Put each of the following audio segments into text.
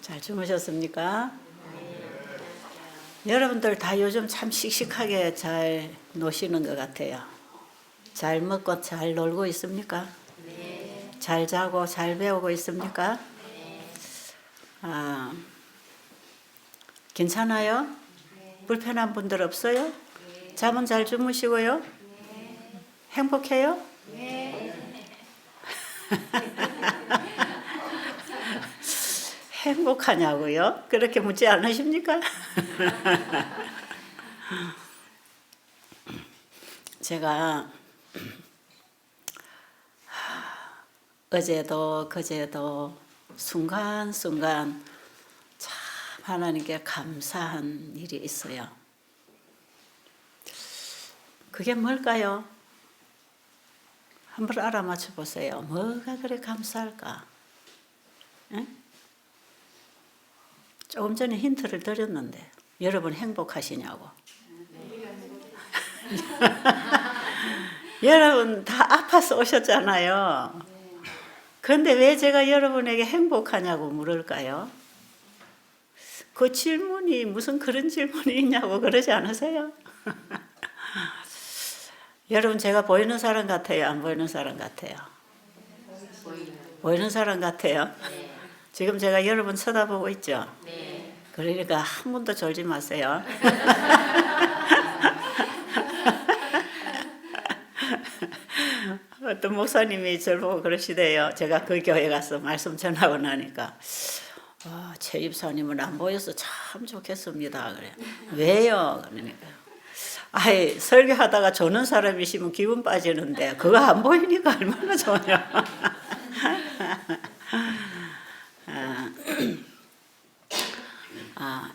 잘 주무셨습니까? 여러분들 다 요즘 참 씩씩하게 잘 노시는 것 같아요. 잘 먹고 잘 놀고 있습니까? 잘 자고 잘 배우고 있습니까? 괜찮아요? 불편한 분들 없어요? 잠은 잘 주무시고요? 행복해요? 행복하냐고요? 그렇게 묻지 않으십니까? 제가 어제도 그제도 순간순간 참 하나님께 감사한 일이 있어요. 그게 뭘까요? 한번 알아맞혀 보세요. 뭐가 그래 감사할까? 에? 조금 전에 힌트를 드렸는데 여러분 행복하시냐고. 여러분 다 아파서 오셨잖아요. 그런데 왜 제가 여러분에게 행복하냐고 물을까요? 그 질문이 무슨 그런 질문이 있냐고 그러지 않으세요? 여러분 제가 보이는 사람 같아요? 안 보이는 사람 같아요? 보이는 사람 같아요? 지금 제가 여러분 쳐다보고 있죠? 그러니까 한 번도 졸지 마세요. 어떤 목사님이 저를 보고 그러시대요. 제가 그 교회 가서 말씀 전하고 나니까 최 집사님은 안 보여서 참 좋겠습니다. 그래. 왜요? 그러니까 설교하다가 조는 사람이시면 기분 빠지는데 그거 안 보이니까 얼마나 좋냐.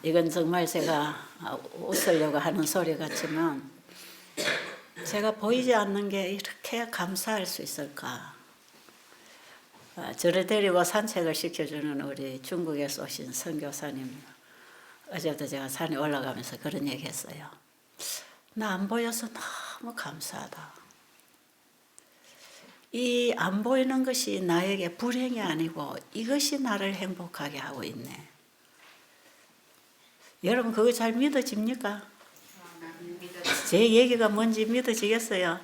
이건 정말 제가 웃으려고 하는 소리 같지만 제가 보이지 않는 게 이렇게 감사할 수 있을까? 저를 데리고 산책을 시켜주는 우리 중국에서 오신 선교사님, 어제도 제가 산에 올라가면서 그런 얘기 했어요. 나 안 보여서 너무 감사하다. 이 안 보이는 것이 나에게 불행이 아니고 이것이 나를 행복하게 하고 있네. 여러분 그거 잘 믿어집니까? 제 얘기가 뭔지 믿어지겠어요?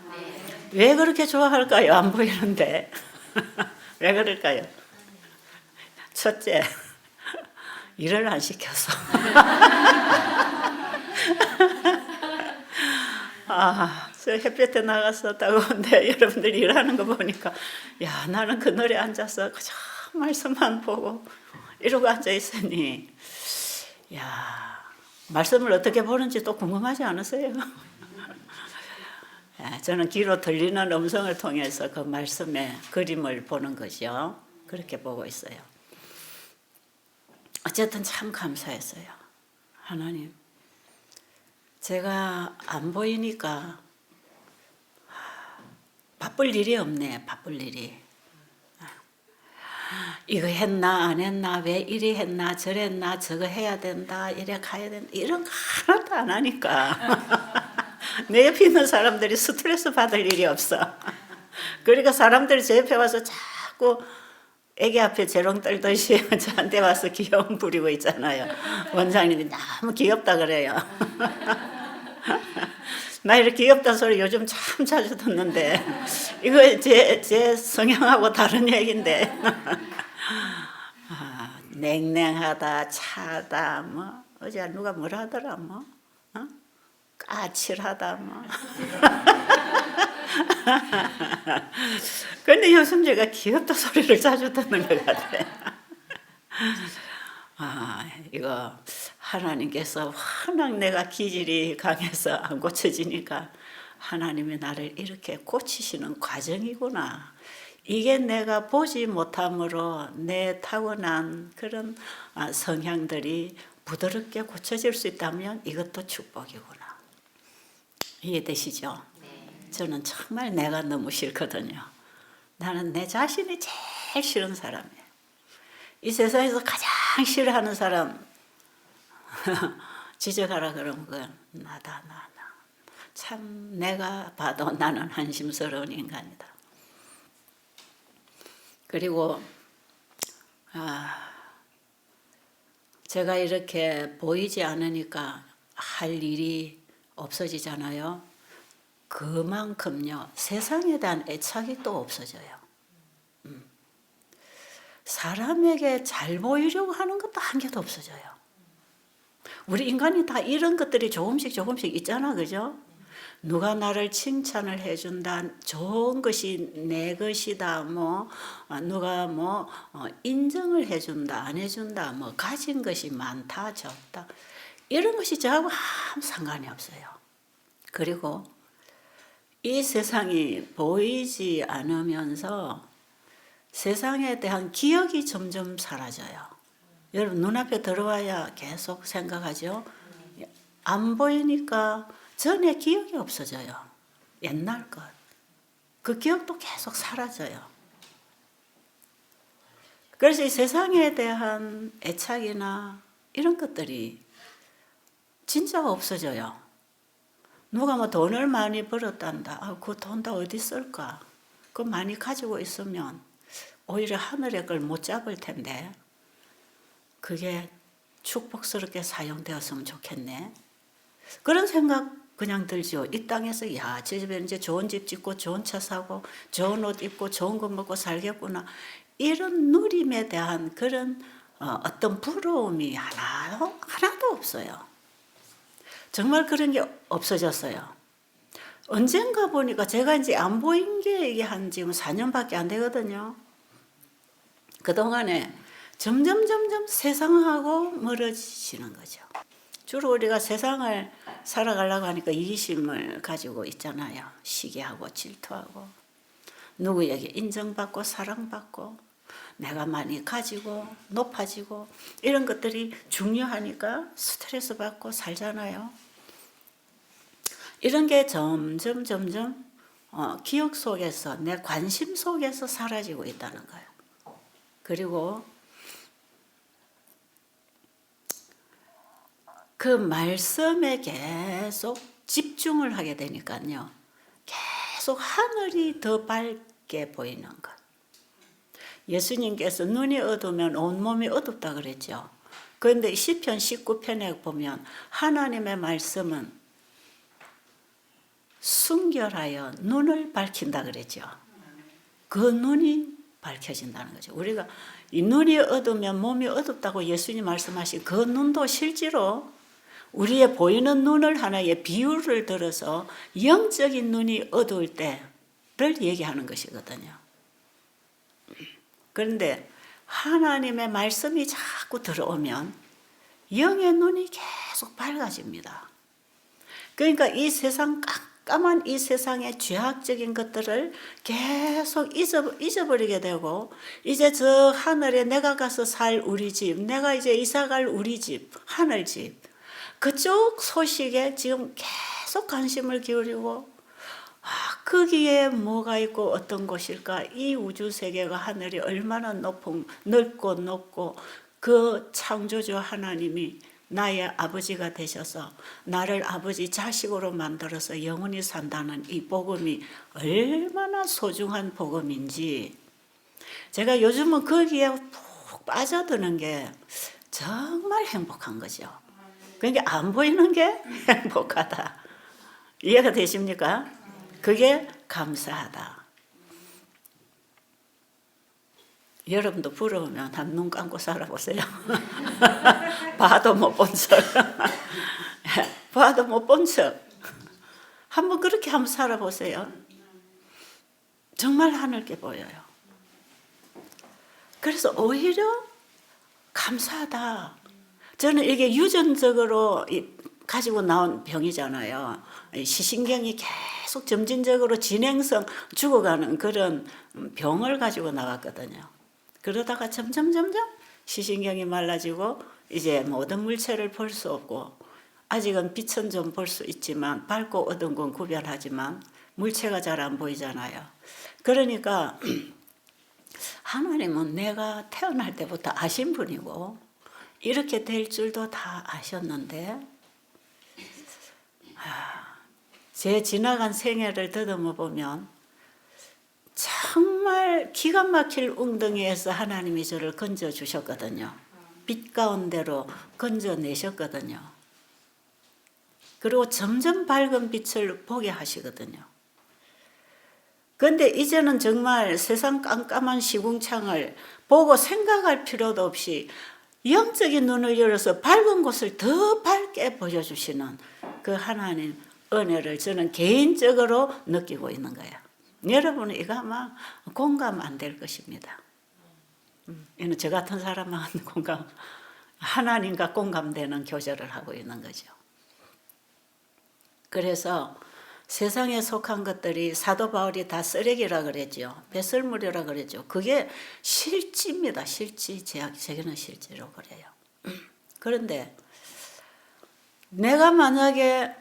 왜 그렇게 좋아할까요? 안 보이는데. 왜 그럴까요? 첫째, 일을 안 시켜서. 저 햇볕에 나가서 따가운데 여러분들이 일하는 거 보니까 야 나는 그늘에 앉아서 그저 말씀만 보고 이러고 앉아 있으니 야 말씀을 어떻게 보는지 또 궁금하지 않으세요? 저는 귀로 들리는 음성을 통해서 그 말씀의 그림을 보는 거죠. 그렇게 보고 있어요. 어쨌든 참 감사했어요. 하나님, 제가 안 보이니까 바쁠 일이 없네. 바쁠 일이. 이거 했나 안 했나 왜 이리 했나 저랬나 저거 해야 된다 이래 가야 된다 이런 거 하나도 안 하니까 내 옆에 있는 사람들이 스트레스 받을 일이 없어. 그러니까 사람들이 제 옆에 와서 자꾸 애기 앞에 재롱 떨듯이 저한테 와서 귀여움 부리고 있잖아요. 원장님이 너무 귀엽다 그래요. 나 이렇게 귀엽다는 소리 요즘 참 자주 듣는데 이거 제 성향하고 다른 얘기인데 냉랭하다 차다 뭐 어제 누가 뭐라 하더라 뭐 까칠하다 뭐 그런데 요즘 제가 귀엽다 소리를 자주 듣는 것 같아. 이거 하나님께서 워낙 내가 기질이 강해서 안 고쳐지니까 하나님이 나를 이렇게 고치시는 과정이구나. 이게 내가 보지 못함으로 내 타고난 그런 성향들이 부드럽게 고쳐질 수 있다면 이것도 축복이구나. 이해되시죠? 저는 정말 내가 너무 싫거든요. 나는 내 자신이 제일 싫은 사람이에요. 이 세상에서 가장 싫어하는 사람 지적하라 그러면 그건 나다. 참 내가 봐도 나는 한심스러운 인간이다. 그리고 제가 이렇게 보이지 않으니까 할 일이 없어지잖아요. 그만큼요, 세상에 대한 애착이 또 없어져요. 사람에게 잘 보이려고 하는 것도 한 개도 없어져요. 우리 인간이 다 이런 것들이 조금씩 있잖아, 그죠? 누가 나를 칭찬을 해준다, 좋은 것이 내 것이다, 누가 인정을 해준다, 안 해준다, 가진 것이 많다, 적다, 이런 것이 저하고 아무 상관이 없어요. 그리고 이 세상이 보이지 않으면서 세상에 대한 기억이 점점 사라져요. 여러분 눈앞에 들어와야 계속 생각하죠. 안 보이니까 전에 기억이 없어져요. 옛날 것. 그 기억도 계속 사라져요. 그래서 이 세상에 대한 애착이나 이런 것들이 진짜 없어져요. 누가 돈을 많이 벌었단다. 그 돈 다 어디 쓸까? 그거 많이 가지고 있으면 오히려 하늘의 걸 못 잡을 텐데 그게 축복스럽게 사용되었으면 좋겠네. 그런 생각 그냥 들죠. 이 땅에서 저 집에 이제 좋은 집 짓고 좋은 차 사고 좋은 옷 입고 좋은 거 먹고 살겠구나. 이런 누림에 대한 그런 어떤 부러움이 하나도 없어요. 정말 그런 게 없어졌어요. 언젠가 보니까 제가 이제 안 보인 게 이게 한 지금 4년밖에 안 되거든요. 그동안에 점점 세상하고 멀어지시는 거죠. 주로 우리가 세상을 살아가려고 하니까 이기심을 가지고 있잖아요. 시기하고 질투하고 누구에게 인정받고 사랑받고 내가 많이 가지고 높아지고 이런 것들이 중요하니까 스트레스 받고 살잖아요. 이런 게 점점 기억 속에서 내 관심 속에서 사라지고 있다는 거예요. 그리고 그 말씀에 계속 집중을 하게 되니까요. 계속 하늘이 더 밝게 보이는 것. 예수님께서 눈이 어두우면 온몸이 어둡다 그랬죠. 그런데 시편 19편에 보면 하나님의 말씀은 순결하여 눈을 밝힌다 그랬죠. 그 눈이 밝혀진다는 거죠. 우리가 이 눈이 어두우면 몸이 어둡다고 예수님 말씀하신 그 눈도 실제로 우리의 보이는 눈을 하나의 비유를 들어서 영적인 눈이 어두울 때를 얘기하는 것이거든요. 그런데 하나님의 말씀이 자꾸 들어오면 영의 눈이 계속 밝아집니다. 그러니까 이 세상 깜깜한 이 세상의 죄악적인 것들을 계속 잊어버리게 되고 이제 저 하늘에 내가 가서 살 우리 집, 내가 이제 이사갈 우리 집, 하늘집 그쪽 소식에 지금 계속 관심을 기울이고 거기에 뭐가 있고 어떤 곳일까? 이 우주 세계가 하늘이 얼마나 넓고 높고 그 창조주 하나님이 나의 아버지가 되셔서 나를 아버지 자식으로 만들어서 영원히 산다는 이 복음이 얼마나 소중한 복음인지 제가 요즘은 거기에 푹 빠져드는 게 정말 행복한 거죠. 그러니까 안 보이는 게 행복하다. 이해가 되십니까? 그게 감사하다. 여러분도 부러우면 한 눈 감고 살아보세요. 봐도 못 본 척. 봐도 못 본 척. 한번 그렇게 한번 살아보세요. 정말 하늘께 보여요. 그래서 오히려 감사하다. 저는 이게 유전적으로 가지고 나온 병이잖아요. 시신경이 계속 점진적으로 진행성 죽어가는 그런 병을 가지고 나왔거든요. 그러다가 점점 시신경이 말라지고 이제 모든 물체를 볼 수 없고 아직은 빛은 좀 볼 수 있지만 밝고 어두운 건 구별하지만 물체가 잘 안 보이잖아요. 그러니까 하나님은 내가 태어날 때부터 아신 분이고 이렇게 될 줄도 다 아셨는데 제 지나간 생애를 더듬어 보면 정말 기가 막힐 웅덩이에서 하나님이 저를 건져 주셨거든요. 빛 가운데로 건져내셨거든요. 그리고 점점 밝은 빛을 보게 하시거든요. 그런데 이제는 정말 세상 깜깜한 시궁창을 보고 생각할 필요도 없이 영적인 눈을 열어서 밝은 곳을 더 밝게 보여주시는 그 하나님 은혜를 저는 개인적으로 느끼고 있는 거예요. 여러분은 이거 아마 공감 안 될 것입니다. 이는 저 같은 사람만 공감, 하나님과 공감되는 교제를 하고 있는 거죠. 그래서 세상에 속한 것들이 사도 바울이 다 쓰레기라 그랬죠. 배설물이라 그랬죠. 그게 실지입니다. 실지. 제게는 실제로 그래요. 그런데 내가 만약에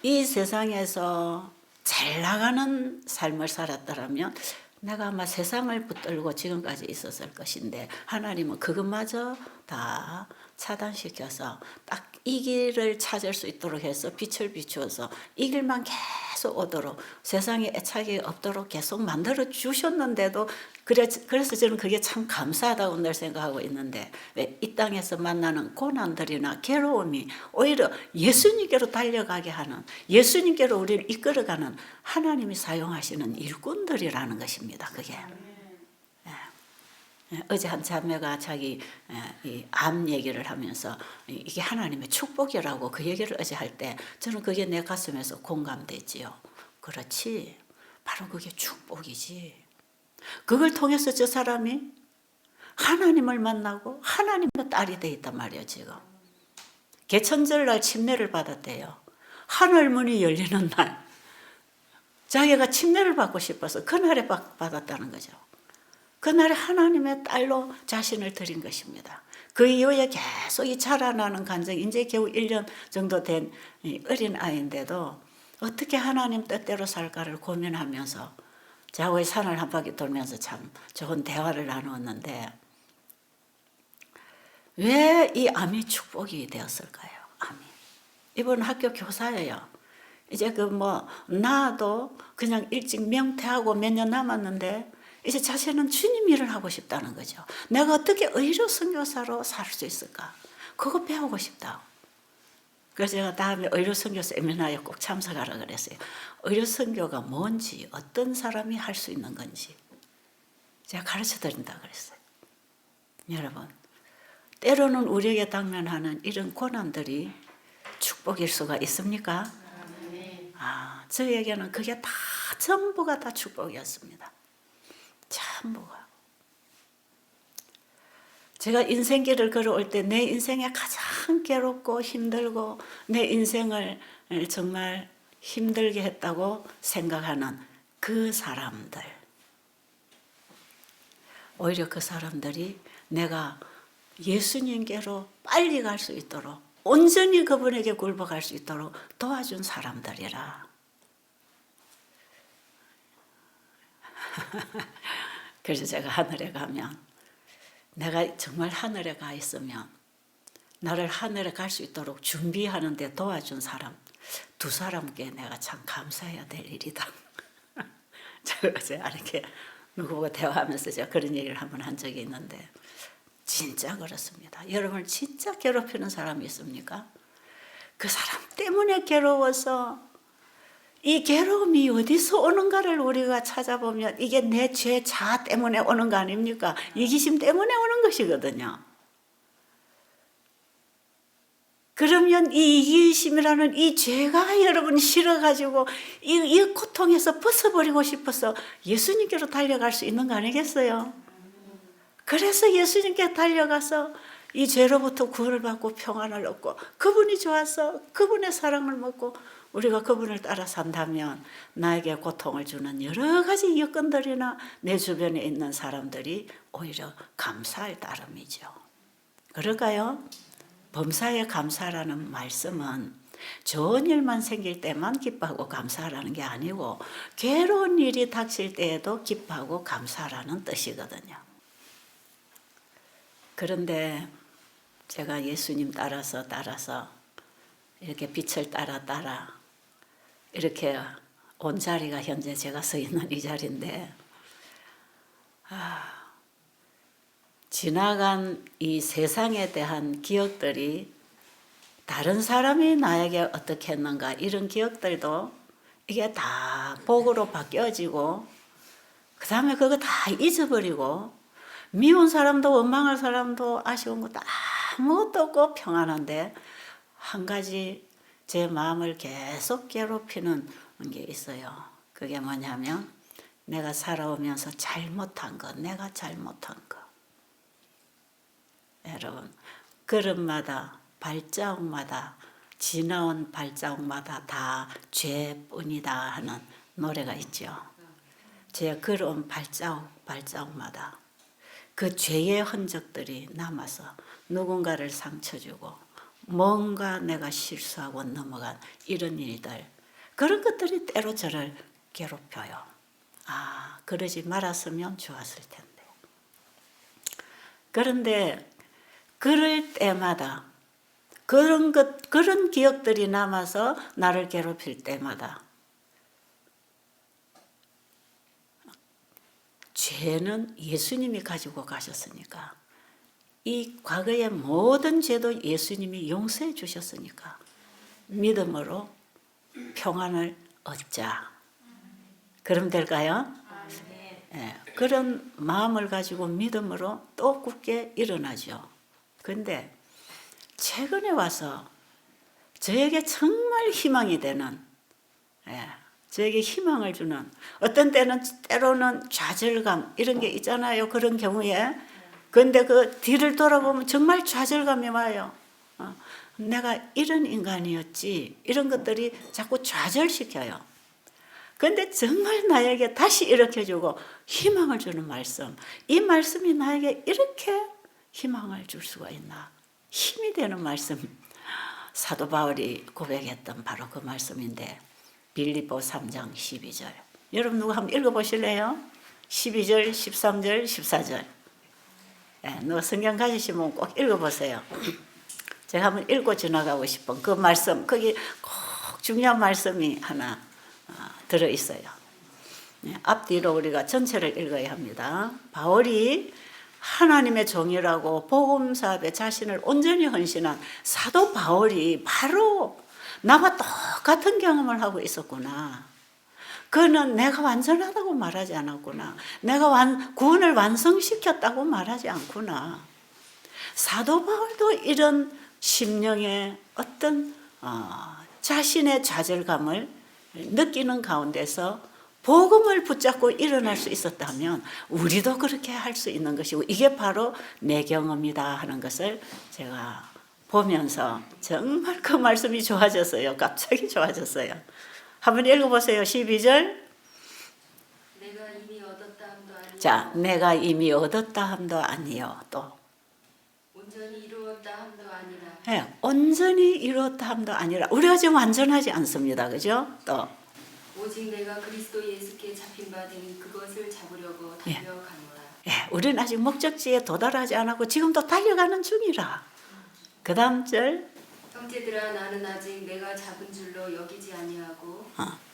이 세상에서 잘 나가는 삶을 살았더라면 내가 아마 세상을 붙들고 지금까지 있었을 것인데 하나님은 그것마저 다 차단시켜서 딱 이 길을 찾을 수 있도록 해서 빛을 비추어서 이 길만 계속 오도록 세상에 애착이 없도록 계속 만들어 주셨는데도 그래서 저는 그게 참 감사하다고 늘 생각하고 있는데 왜 이 땅에서 만나는 고난들이나 괴로움이 오히려 예수님께로 달려가게 하는 예수님께로 우리를 이끌어가는 하나님이 사용하시는 일꾼들이라는 것입니다. 그게. 어제 한 자매가 자기 암 얘기를 하면서 이게 하나님의 축복이라고 그 얘기를 어제 할 때 저는 그게 내 가슴에서 공감되지요. 그렇지. 바로 그게 축복이지. 그걸 통해서 저 사람이 하나님을 만나고 하나님의 딸이 돼 있단 말이에요. 지금. 개천절날 침례를 받았대요. 하늘문이 열리는 날. 자기가 침례를 받고 싶어서 그날에 받았다는 거죠. 그날에 하나님의 딸로 자신을 드린 것입니다. 그 이후에 계속 이 자라나는 간증, 이제 겨우 1년 정도 된 어린 아이인데도 어떻게 하나님 뜻대로 살까를 고민하면서 좌우의 산을 한 바퀴 돌면서 참 좋은 대화를 나누었는데 왜 이 암이 축복이 되었을까요? 암이. 이번 학교 교사예요. 이제 나도 그냥 일찍 명퇴하고 몇 년 남았는데 이제 자신은 주님 일을 하고 싶다는 거죠. 내가 어떻게 의료 선교사로 살 수 있을까? 그거 배우고 싶다. 그래서 제가 다음에 의료 선교 세미나에 꼭 참석하라 그랬어요. 의료 선교가 뭔지, 어떤 사람이 할 수 있는 건지 제가 가르쳐 드린다 그랬어요. 여러분, 때로는 우리에게 당면하는 이런 고난들이 축복일 수가 있습니까? 저에게는 그게 다 전부가 다 축복이었습니다. 전부가. 제가 인생길을 걸어올 때 내 인생에 가장 괴롭고 힘들고 내 인생을 정말 힘들게 했다고 생각하는 그 사람들. 오히려 그 사람들이 내가 예수님께로 빨리 갈 수 있도록 온전히 그분에게 굴복할 수 있도록 도와준 사람들이라. 그래서 제가 하늘에 가면 내가 정말 하늘에 가 있으면 나를 하늘에 갈 수 있도록 준비하는 데 도와준 사람 두 사람께 내가 참 감사해야 될 일이다. 제가 이렇게 누구하고 대화하면서 제가 그런 얘기를 한번 한 적이 있는데 진짜 그렇습니다. 여러분을 진짜 괴롭히는 사람이 있습니까? 그 사람 때문에 괴로워서 이 괴로움이 어디서 오는가를 우리가 찾아보면 이게 내 죄 자아 때문에 오는 거 아닙니까? 이기심 때문에 오는 것이거든요. 그러면 이 이기심이라는 이 죄가 여러분 싫어가지고 이 고통에서 벗어버리고 싶어서 예수님께로 달려갈 수 있는 거 아니겠어요? 그래서 예수님께 달려가서 이 죄로부터 구원을 받고 평안을 얻고 그분이 좋아서 그분의 사랑을 먹고 우리가 그분을 따라 산다면 나에게 고통을 주는 여러 가지 여건들이나 내 주변에 있는 사람들이 오히려 감사할 따름이죠. 그럴까요? 범사에 감사라는 말씀은 좋은 일만 생길 때만 기뻐하고 감사하라는 게 아니고 괴로운 일이 닥칠 때에도 기뻐하고 감사하라는 뜻이거든요. 그런데 제가 예수님 따라서 이렇게 빛을 따라 이렇게 온 자리가 현재 제가 서 있는 이 자리인데 지나간 이 세상에 대한 기억들이 다른 사람이 나에게 어떻게 했는가 이런 기억들도 이게 다 복으로 바뀌어지고 그 다음에 그거 다 잊어버리고 미운 사람도 원망할 사람도 아쉬운 것도 아무것도 없고 평안한데 한 가지 제 마음을 계속 괴롭히는 게 있어요. 그게 뭐냐면 내가 살아오면서 잘못한 거, 내가 잘못한 거. 여러분 걸음마다 발자국마다 지나온 발자국마다 다 죄뿐이다 하는 노래가 있죠. 제 걸어온 발자국마다 그 죄의 흔적들이 남아서 누군가를 상처 주고 뭔가 내가 실수하고 넘어간 이런 일들 그런 것들이 때로 저를 괴롭혀요. 아, 그러지 말았으면 좋았을 텐데. 그런데 그럴 때마다 그런 기억들이 남아서 나를 괴롭힐 때마다 죄는 예수님이 가지고 가셨으니까 이 과거의 모든 죄도 예수님이 용서해 주셨으니까 믿음으로 평안을 얻자. 그럼 될까요? 네, 그런 마음을 가지고 믿음으로 또 굳게 일어나죠. 그런데 최근에 와서 저에게 정말 희망이 되는 저에게 희망을 주는 어떤 때로는 좌절감 이런 게 있잖아요. 그런 경우에 그런데 그 뒤를 돌아보면 정말 좌절감이 와요. 내가 이런 인간이었지 이런 것들이 자꾸 좌절시켜요. 그런데 정말 나에게 다시 일으켜주고 희망을 주는 말씀 이 말씀이 나에게 이렇게 희망을 줄 수가 있나 힘이 되는 말씀 사도 바울이 고백했던 바로 그 말씀인데 빌립보 3장 12절 여러분 누구 한번 읽어보실래요? 12절 13절 14절 누가 성경 가지시면 꼭 읽어보세요. 제가 한번 읽고 지나가고 싶은 그 말씀 거기 꼭 중요한 말씀이 하나 들어있어요. 앞뒤로 우리가 전체를 읽어야 합니다. 바울이 하나님의 종이라고 복음사업에 자신을 온전히 헌신한 사도 바울이 바로 나와 똑같은 경험을 하고 있었구나. 그는 내가 완전하다고 말하지 않았구나. 내가 구원을 완성시켰다고 말하지 않구나. 사도 바울도 이런 심령의 어떤 자신의 좌절감을 느끼는 가운데서 복음을 붙잡고 일어날 수 있었다면 우리도 그렇게 할 수 있는 것이고 이게 바로 내 경험이다 하는 것을 제가 보면서 정말 그 말씀이 좋아졌어요. 갑자기 좋아졌어요. 한번 읽어보세요. 12절 내가 이미 얻었다 함도 아니요 자, 내가 이미 얻었다 함도 아니요 또 온전히 이루었다 함도 아니라 네, 온전히 이루었다 함도 아니라 우리가 지금 완전하지 않습니다. 그죠? 또 오직 내가 그리스도 예수께 잡힌 바 되니 그것을 잡으려고 달려가노라. 우리는 아직 목적지에 도달하지 않았고 지금도 달려가는 중이라. 그 다음 절 형제들아 나는 아직 내가 잡은 줄로 여기지 아니하고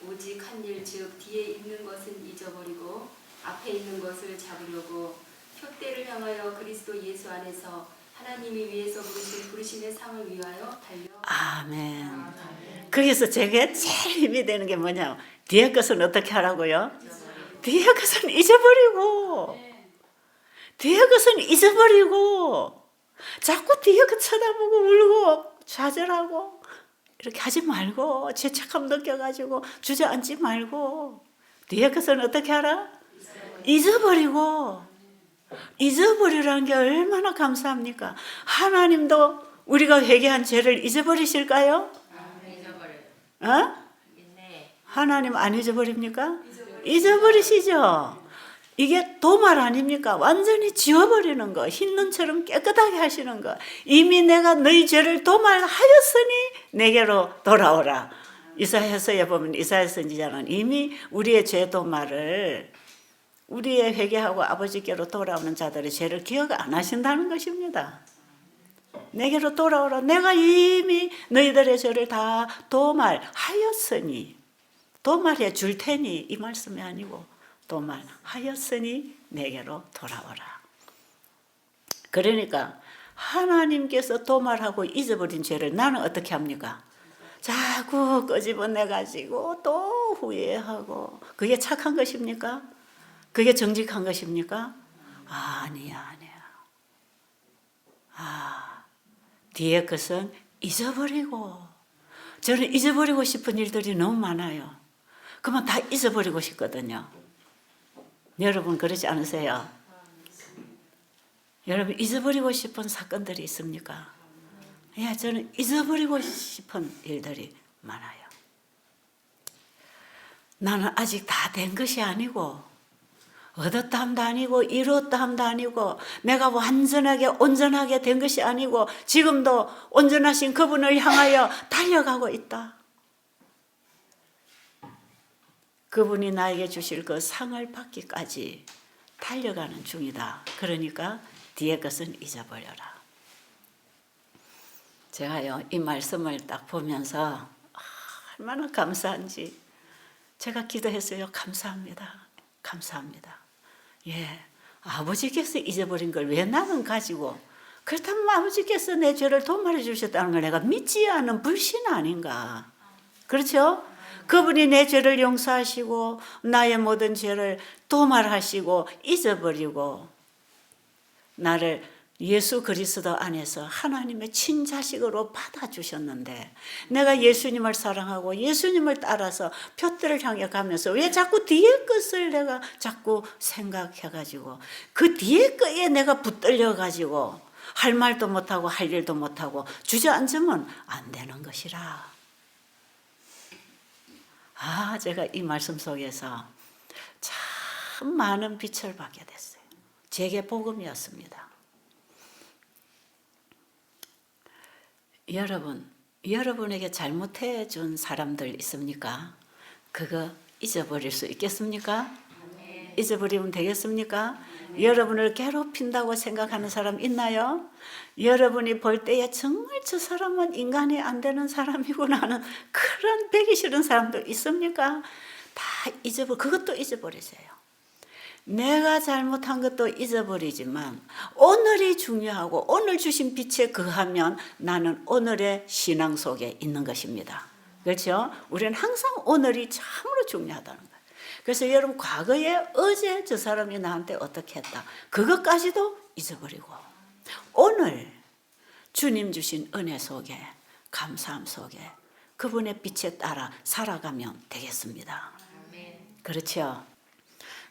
오직 한 일 즉 뒤에 있는 것은 잊어버리고 앞에 있는 것을 잡으려고 표대를 향하여 그리스도 예수 안에서 하나님이 위에서 부르심의 상을 위하여 달려. 아멘. 거기서 제게 제일 힘이 되는 게 뭐냐 뒤에 것은 어떻게 하라고요? 뒤에 것은 잊어버리고 뒤에 것은 잊어버리고 자꾸 뒤에 것 쳐다보고 울고 좌절하고 이렇게 하지 말고 죄책감 느껴가지고 주저앉지 말고 뒤에 것은 어떻게 하라? 잊어버리라는 게 얼마나 감사합니까? 하나님도 우리가 회개한 죄를 잊어버리실까요? 어? 하나님 안 잊어버립니까? 잊어버리시죠. 이게 도말 아닙니까? 완전히 지워버리는 거, 흰 눈처럼 깨끗하게 하시는 거. 이미 내가 너희 죄를 도말하였으니 내게로 돌아오라. 이사야서에 보면 이사야 선지자는 이미 우리의 죄 도말을 우리의 회개하고 아버지께로 돌아오는 자들의 죄를 기억 안 하신다는 것입니다. 내게로 돌아오라. 내가 이미 너희들의 죄를 다 도말하였으니 도말해 줄 테니 이 말씀이 아니고 도말하였으니 내게로 돌아오라. 그러니까 하나님께서 도말하고 잊어버린 죄를 나는 어떻게 합니까? 자꾸 끄집어내 가지고 또 후회하고. 그게 착한 것입니까? 그게 정직한 것입니까? 아니야. 뒤에 것은 잊어버리고. 저는 잊어버리고 싶은 일들이 너무 많아요. 그러면 다 잊어버리고 싶거든요. 여러분 그러지 않으세요? 여러분 잊어버리고 싶은 사건들이 있습니까? 예, 저는 잊어버리고 싶은 일들이 많아요. 나는 아직 다 된 것이 아니고, 얻었다 함도 아니고, 이루었다 함도 아니고, 내가 완전하게 온전하게 된 것이 아니고, 지금도 온전하신 그분을 향하여 달려가고 있다. 그분이 나에게 주실 그 상을 받기까지 달려가는 중이다. 그러니까 뒤에 것은 잊어버려라. 제가요, 이 말씀을 딱 보면서 얼마나 감사한지 제가 기도했어요. 감사합니다. 예, 아버지께서 잊어버린 걸 왜 나는 가지고, 그렇다면 아버지께서 내 죄를 도말해 주셨다는 걸 내가 믿지 않은 불신 아닌가. 그렇죠? 그분이 내 죄를 용서하시고 나의 모든 죄를 도말하시고 잊어버리고 나를 예수 그리스도 안에서 하나님의 친자식으로 받아주셨는데, 내가 예수님을 사랑하고 예수님을 따라서 표대를 향해 가면서 왜 자꾸 뒤에 것을 내가 자꾸 생각해가지고 그 뒤에 거에 내가 붙들려가지고 할 말도 못하고 할 일도 못하고 주저앉으면 안 되는 것이라. 제가 이 말씀 속에서 참 많은 빛을 받게 됐어요. 제게 복음이었습니다. 여러분에게 잘못해 준 사람들 있습니까? 그거 잊어버릴 수 있겠습니까? 네. 잊어버리면 되겠습니까? 네. 여러분을 괴롭힌다고 생각하는 사람 있나요? 여러분이 볼 때에 정말 저 사람은 인간이 안 되는 사람이구나 하는 그런 배기 싫은 사람도 있습니까? 다 그것도 잊어버리세요. 내가 잘못한 것도 잊어버리지만 오늘이 중요하고 오늘 주신 빛에 거하면 나는 오늘의 신앙 속에 있는 것입니다. 그렇죠? 우리는 항상 오늘이 참으로 중요하다는 거예요. 그래서 여러분 과거에 어제 저 사람이 나한테 어떻게 했다. 그것까지도 잊어버리고 오늘 주님 주신 은혜 속에 감사함 속에 그분의 빛에 따라 살아가면 되겠습니다. 그렇죠?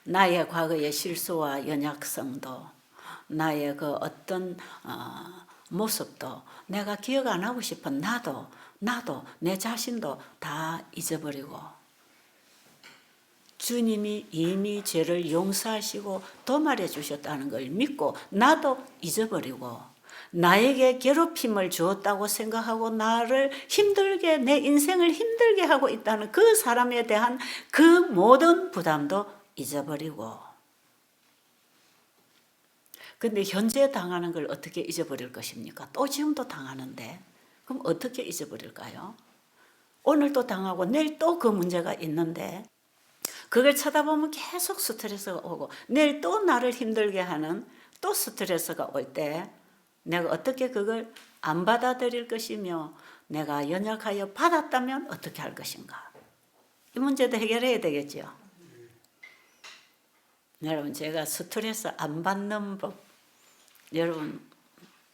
나의 과거의 실수와 연약성도 나의 그 어떤 모습도 내가 기억 안 하고 싶은 나도 내 자신도 다 잊어버리고 주님이 이미 죄를 용서하시고 도말해 주셨다는 걸 믿고 나도 잊어버리고 나에게 괴롭힘을 주었다고 생각하고 나를 힘들게 내 인생을 힘들게 하고 있다는 그 사람에 대한 그 모든 부담도 잊어버리고. 근데 현재 당하는 걸 어떻게 잊어버릴 것입니까? 또 지금도 당하는데 그럼 어떻게 잊어버릴까요? 오늘 또 당하고 내일 또 그 문제가 있는데 그걸 쳐다보면 계속 스트레스가 오고 내일 또 나를 힘들게 하는 또 스트레스가 올 때 내가 어떻게 그걸 안 받아들일 것이며 내가 연약하여 받았다면 어떻게 할 것인가? 이 문제도 해결해야 되겠죠. 여러분 제가 스트레스 안 받는 법 여러분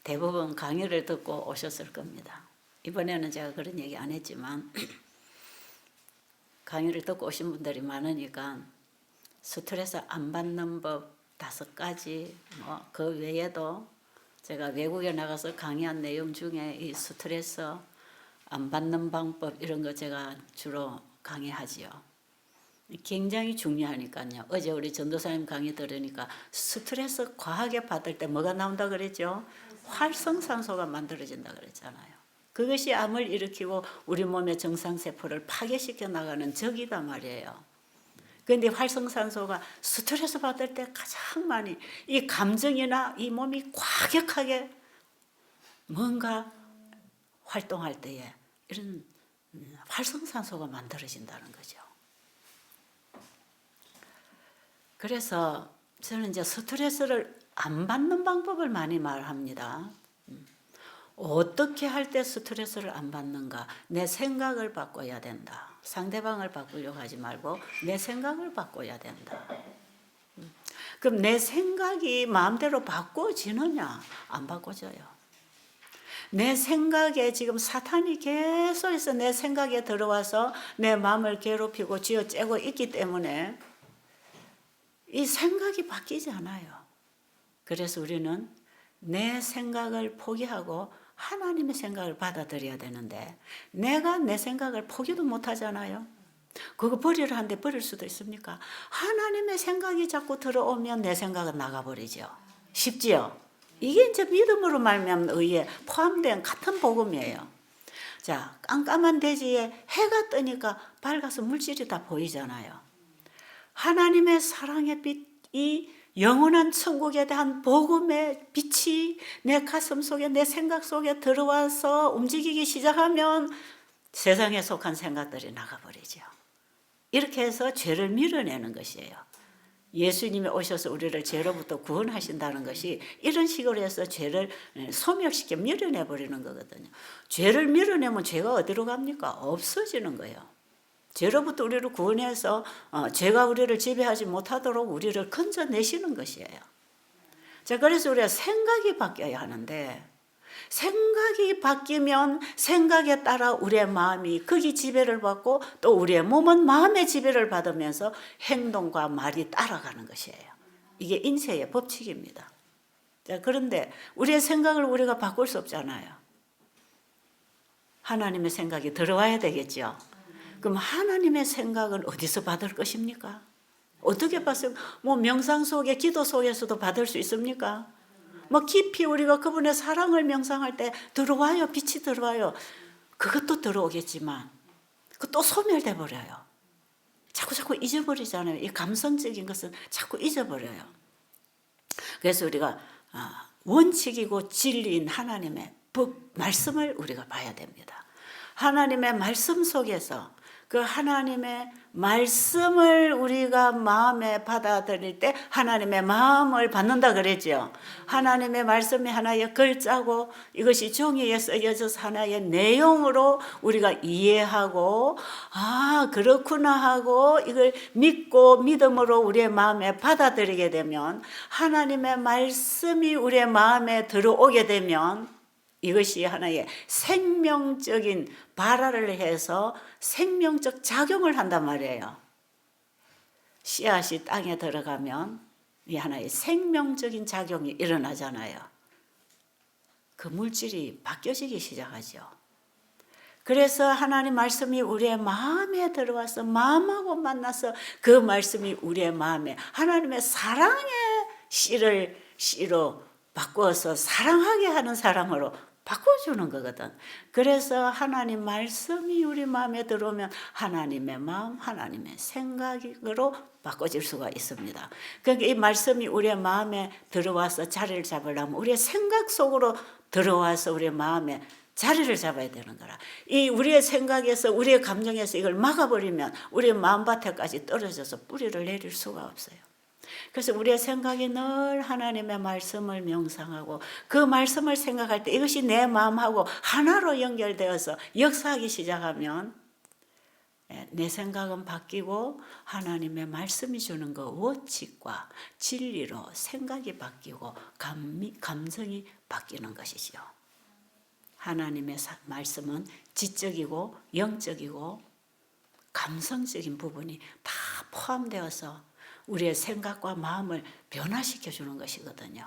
대부분 강의를 듣고 오셨을 겁니다. 이번에는 제가 그런 얘기 안 했지만 강의를 듣고 오신 분들이 많으니까 스트레스 안 받는 법 5가지 그 외에도 제가 외국에 나가서 강의한 내용 중에 이 스트레스 안 받는 방법 이런 거 제가 주로 강의하지요. 굉장히 중요하니까요. 어제 우리 전도사님 강의 들으니까 스트레스 과하게 받을 때 뭐가 나온다 그랬죠? 활성산소가 만들어진다 그랬잖아요. 그것이 암을 일으키고 우리 몸의 정상세포를 파괴시켜 나가는 적이다 말이에요. 그런데 활성산소가 스트레스 받을 때 가장 많이 이 감정이나 이 몸이 과격하게 뭔가 활동할 때에 이런 활성산소가 만들어진다는 거죠. 그래서 저는 이제 스트레스를 안 받는 방법을 많이 말합니다. 어떻게 할 때 스트레스를 안 받는가? 내 생각을 바꿔야 된다. 상대방을 바꾸려고 하지 말고 내 생각을 바꿔야 된다. 그럼 내 생각이 마음대로 바꿔지느냐? 안 바꿔져요. 내 생각에 지금 사탄이 계속해서 내 생각에 들어와서 내 마음을 괴롭히고 쥐어짜고 있기 때문에 이 생각이 바뀌지 않아요. 그래서 우리는 내 생각을 포기하고 하나님의 생각을 받아들여야 되는데 내가 내 생각을 포기도 못하잖아요. 그거 버리려 하는데 버릴 수도 있습니까? 하나님의 생각이 자꾸 들어오면 내 생각은 나가버리죠. 쉽지요? 이게 이제 믿음으로 말미암은 의에 포함된 같은 복음이에요. 자, 깜깜한 대지에 해가 뜨니까 밝아서 물질이 다 보이잖아요. 하나님의 사랑의 빛, 이 영원한 천국에 대한 복음의 빛이 내 가슴 속에 내 생각 속에 들어와서 움직이기 시작하면 세상에 속한 생각들이 나가버리죠. 이렇게 해서 죄를 밀어내는 것이에요. 예수님이 오셔서 우리를 죄로부터 구원하신다는 것이 이런 식으로 해서 죄를 소멸시켜 밀어내버리는 거거든요. 죄를 밀어내면 죄가 어디로 갑니까? 없어지는 거예요. 죄로부터 우리를 구원해서 죄가 우리를 지배하지 못하도록 우리를 건져내시는 것이에요. 자, 그래서 우리가 생각이 바뀌어야 하는데 생각이 바뀌면 생각에 따라 우리의 마음이 거기 지배를 받고 또 우리의 몸은 마음의 지배를 받으면서 행동과 말이 따라가는 것이에요. 이게 인체의 법칙입니다. 자, 그런데 우리의 생각을 우리가 바꿀 수 없잖아요. 하나님의 생각이 들어와야 되겠죠. 그럼 하나님의 생각은 어디서 받을 것입니까? 어떻게 받을? 뭐 명상 속에 기도 속에서도 받을 수 있습니까? 뭐 깊이 우리가 그분의 사랑을 명상할 때 들어와요. 빛이 들어와요. 그것도 들어오겠지만 그것도 소멸돼 버려요. 자꾸 잊어버리잖아요. 이 감성적인 것은 자꾸 잊어버려요. 그래서 우리가 원칙이고 진리인 하나님의 법, 말씀을 우리가 봐야 됩니다. 하나님의 말씀 속에서 그 하나님의 말씀을 우리가 마음에 받아들일 때 하나님의 마음을 받는다 그랬죠. 하나님의 말씀이 하나의 글자고 이것이 종이에 쓰여져서 하나의 내용으로 우리가 이해하고 그렇구나 하고 이걸 믿고 믿음으로 우리의 마음에 받아들이게 되면 하나님의 말씀이 우리의 마음에 들어오게 되면 이것이 하나의 생명적인 발화를 해서 생명적 작용을 한단 말이에요. 씨앗이 땅에 들어가면 이 하나의 생명적인 작용이 일어나잖아요. 그 물질이 바뀌어지기 시작하죠. 그래서 하나님 말씀이 우리의 마음에 들어와서 마음하고 만나서 그 말씀이 우리의 마음에 하나님의 사랑의 씨로 바꾸어서 사랑하게 하는 사람으로 바꿔주는 거거든. 그래서 하나님 말씀이 우리 마음에 들어오면 하나님의 마음, 하나님의 생각으로 바꿔질 수가 있습니다. 그러니까 이 말씀이 우리의 마음에 들어와서 자리를 잡으려면 우리의 생각 속으로 들어와서 우리의 마음에 자리를 잡아야 되는 거라. 이 우리의 생각에서 우리의 감정에서 이걸 막아버리면 우리의 마음밭에까지 떨어져서 뿌리를 내릴 수가 없어요. 그래서 우리의 생각이 늘 하나님의 말씀을 명상하고 그 말씀을 생각할 때 이것이 내 마음하고 하나로 연결되어서 역사하기 시작하면 내 생각은 바뀌고 하나님의 말씀이 주는 그 원칙과 진리로 생각이 바뀌고 감정이 바뀌는 것이죠. 하나님의 말씀은 지적이고 영적이고 감성적인 부분이 다 포함되어서 우리의 생각과 마음을 변화시켜 주는 것이거든요.